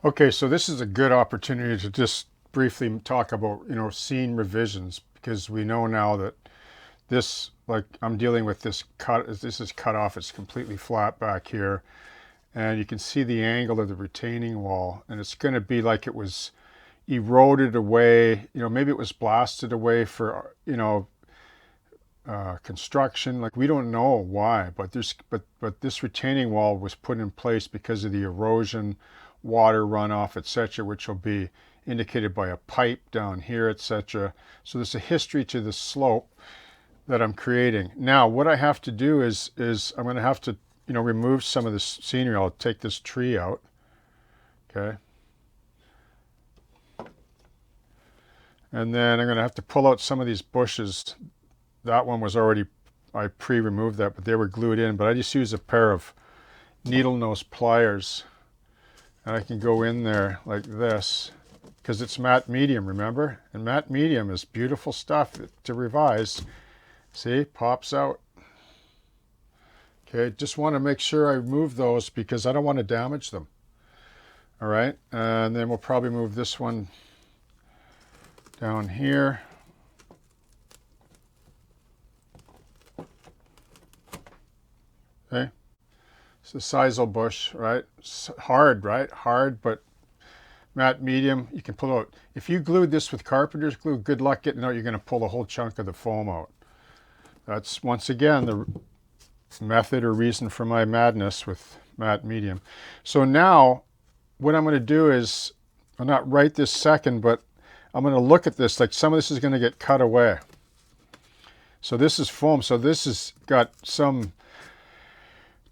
Okay, so this is a good opportunity to just briefly talk about, scene revisions, because we know now that this, like I'm dealing with this cut, this is cut off, it's completely flat back here. And you can see the angle of the retaining wall, and it's going to be like it was eroded away, maybe it was blasted away for, construction. Like, we don't know why, but this retaining wall was put in place because of the erosion, water runoff, etc., which will be indicated by a pipe down here, etc. So there's a history to the slope that I'm creating. Now what I have to do is I'm going to have to remove some of this scenery. I'll take this tree out. Okay. And then I'm going to have to pull out some of these bushes. That one was already, I pre-removed that, but they were glued in. But I just use a pair of needle nose pliers, and I can go in there like this, because it's matte medium, remember? And matte medium is beautiful stuff to revise. See, pops out. Okay, just want to make sure I remove those because I don't want to damage them. All right, and then we'll probably move this one down here. Okay, it's a sisal bush, right? Hard, right? Hard, but matte medium. You can pull out. If you glued this with carpenter's glue, good luck getting out. You're going to pull a whole chunk of the foam out. That's, once again, the method or reason for my madness with matte medium. So now what I'm going to do is, well, not right this second, but I'm going to look at this. Like, some of this is going to get cut away. So this is foam. So this has got some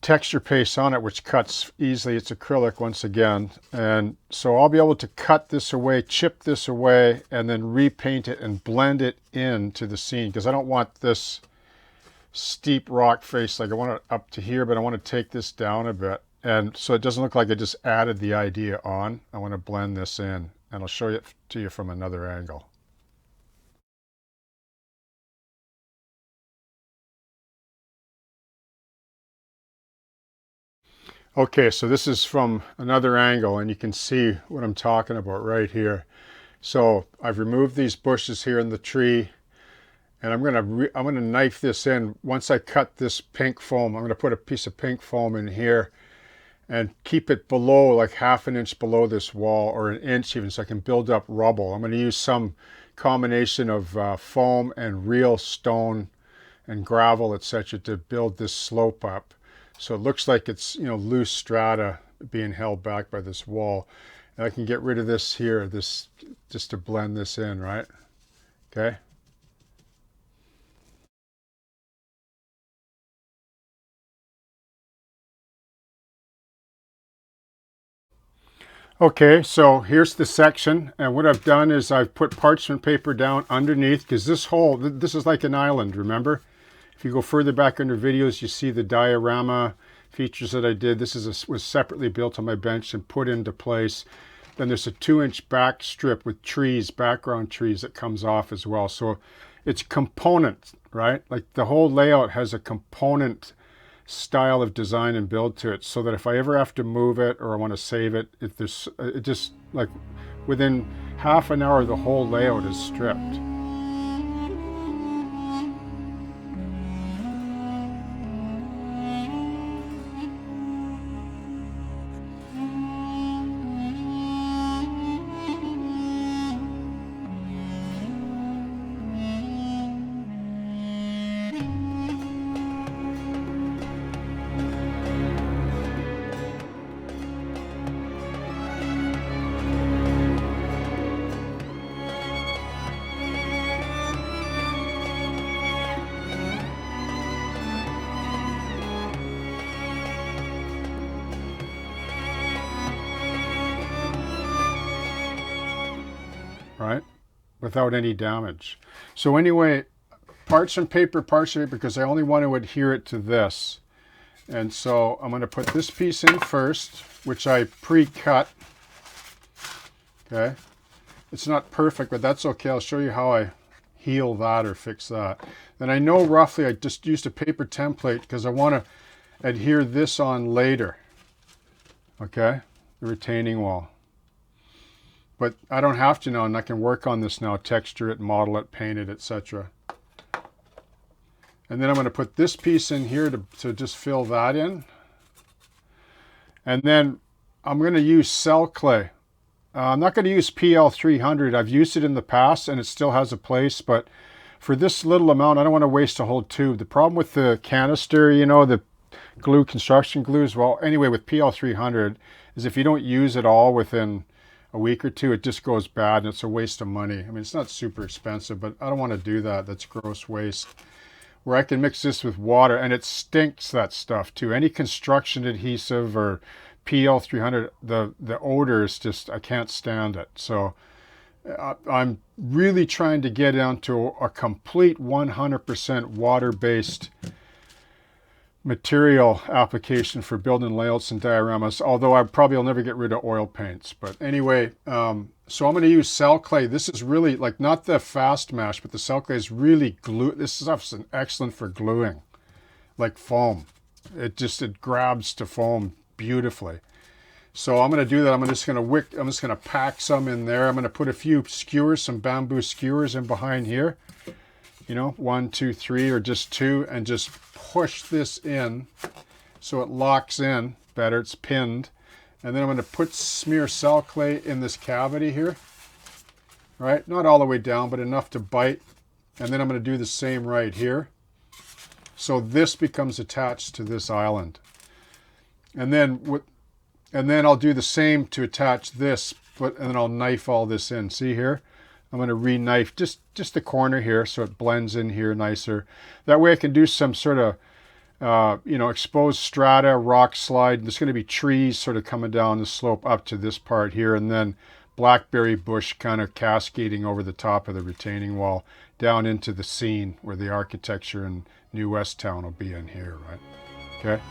texture paste on it, which cuts easily. It's acrylic once again. And so I'll be able to cut this away, chip this away, and then repaint it and blend it into the scene, because I don't want this steep rock face. Like, I want it up to here, but I want to take this down a bit. And so it doesn't look like I just added the idea on. I want to blend this in, and I'll show it to you from another angle. Okay, so this is from another angle, and you can see what I'm talking about right here. So I've removed these bushes here in the tree, and I'm gonna knife this in. Once I cut this pink foam, I'm gonna put a piece of pink foam in here and keep it below, like half an inch below this wall, or an inch even, so I can build up rubble. I'm going to use some combination of foam and real stone and gravel, etc., to build this slope up. So it looks like it's, loose strata being held back by this wall. And I can get rid of this here, this, just to blend this in, right? Okay. Okay, so here's the section, and what I've done is I've put parchment paper down underneath, because this hole, this is like an island, remember? If you go further back under videos, you see the diorama features that I did. This was separately built on my bench and put into place. Then there's a 2-inch back strip with trees, background trees, that comes off as well. So it's component, right? Like, the whole layout has a component style of design and build to it, so that if I ever have to move it or I want to save it, if there's, it just, like, within half an hour the whole layout is stripped. without any damage. So anyway, parchment paper, because I only want to adhere it to this. And so I'm going to put this piece in first, which I pre-cut. Okay. It's not perfect, but that's okay. I'll show you how I heal that or fix that. Then I know roughly, I just used a paper template because I want to adhere this on later. Okay. The retaining wall. But I don't have to now, and I can work on this now, texture it, model it, paint it, etc. And then I'm going to put this piece in here to just fill that in. And then I'm going to use cell clay. I'm not going to use PL300. I've used it in the past and it still has a place, but for this little amount, I don't want to waste a whole tube. The problem with the canister, you know, the glue, construction glues, well, anyway, with PL300 is if you don't use it all within a week or two, it just goes bad and it's a waste of money. I mean, it's not super expensive, but I don't want to do that. That's gross waste. Where I can mix this with water, and it stinks, that stuff too. Any construction adhesive or PL300, the odor is just, I can't stand it. So I'm really trying to get down to a complete 100% water-based material application for building layouts and dioramas, although I probably will never get rid of oil paints. But anyway, so I'm going to use cell clay. This is really, like, not the fast mash, but the cell clay is really glue. This stuff's excellent for gluing, like foam. It grabs to foam beautifully. So I'm going to do that. I'm just going to pack some in there. I'm going to put a few skewers, some bamboo skewers in behind here. You know, 1, 2, 3, or just 2, and just push this in so it locks in better. It's pinned. And then I'm going to smear cell clay in this cavity here. Right? Not all the way down, but enough to bite. And then I'm going to do the same right here. So this becomes attached to this island. And then I'll do the same to attach this, and then I'll knife all this in. See here? I'm going to re-knife just the corner here so it blends in here nicer. That way I can do some sort of, you know, exposed strata, rock slide. There's going to be trees sort of coming down the slope up to this part here, and then blackberry bush kind of cascading over the top of the retaining wall down into the scene where the architecture in New West Town will be in here, right? Okay.